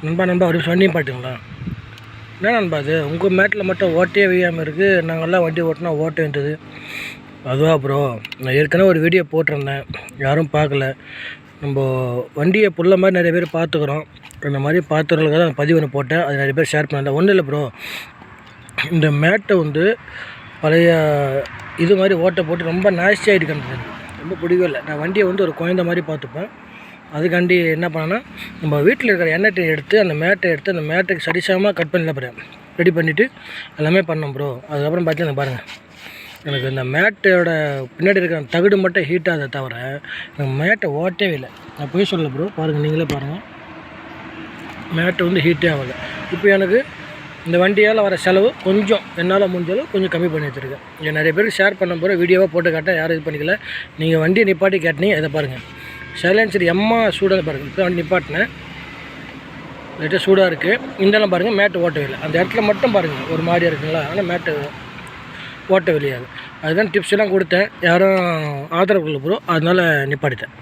நண்பா ஒரு வண்டி பாட்டுங்களா? என்ன நண்பா அது உங்கள் மேட்டில் மட்டும் ஓட்டே வையாமல் இருக்குது, நாங்கள்லாம் வண்டி ஓட்டினா ஓட்ட வேண்டியது. அதுவா ப்ரோ, நான் ஏற்கனவே ஒரு வீடியோ போட்டிருந்தேன், யாரும் பார்க்கல. நம்ம வண்டியை புள்ள மாதிரி நிறைய பேர் பார்த்துக்குறோம். இந்த மாதிரி பார்த்துறதுக்காக தான் பதிவு ஒன்று போட்டேன், அது நிறைய பேர் ஷேர் பண்ணல. ஒன்றும் இல்லை ப்ரோ, இந்த மேட்டை வந்து பழைய இது மாதிரி ஓட்டை போட்டு ரொம்ப நாய்ஸியாக இருக்கின்றது, ரொம்ப பிடிக்கவே இல்லை. நான் வண்டியை வந்து ஒரு குழந்த மாதிரி பார்த்துப்பேன். அதுக்காண்டி என்ன பண்ணேன்னா, நம்ம வீட்டில் இருக்கிற எண்ணெய் எடுத்து அந்த மேட்டுக்கு சரிசமமாக கட் பண்ணல பாருங்க, ரெடி பண்ணிவிட்டு எல்லாமே பண்ணோம் ப்ரோ. அதுக்கப்புறம் பார்த்தீங்கன்னா பாருங்கள், எனக்கு இந்த மேட்டோட பின்னாடி இருக்கிற தகுடு மட்டும் ஹீட் ஆகுதை தவிர எனக்கு மேட்டை ஓட்டவே இல்லை. நான் போய் சொல்லலை ப்ரோ, பாருங்கள், நீங்களே பாருங்கள், மேட்டு வந்து ஹீட்டே ஆகலை. இப்போ எனக்கு இந்த வண்டியால் வர செலவு கொஞ்சம் என்னால் முடிஞ்சாலும் கொஞ்சம் கம்மி பண்ணி வச்சுருக்கேன். இங்கே நிறைய பேருக்கு ஷேர் பண்ண போகிற வீடியோவாக போட்டு காட்டேன், யாரும் இது பண்ணிக்கல. நீங்கள் வண்டியை நிப்பாட்டி கேட்டினீங்க, இதை பாருங்கள், சைலன்சர் எம்மா சூடாக பாருங்கள். இப்போ வண்டி நிப்பாட்டினேன், லைட்டாக சூடாக இருக்குது. இந்தெல்லாம் பாருங்கள், மேட்டு ஓட்ட இல்லை. அந்த இடத்துல மட்டும் பாருங்கள் ஒரு மாதிரியாக இருக்குங்களா, ஆனால் மேட்டு ஓட்ட வெளியாது. அதுதான் டிப்ஸ் எல்லாம் கொடுத்தேன், யாரும் ஆதரவு கொள்ள ப்ரோ, அதனால் நிப்பாட்டிட்டேன்.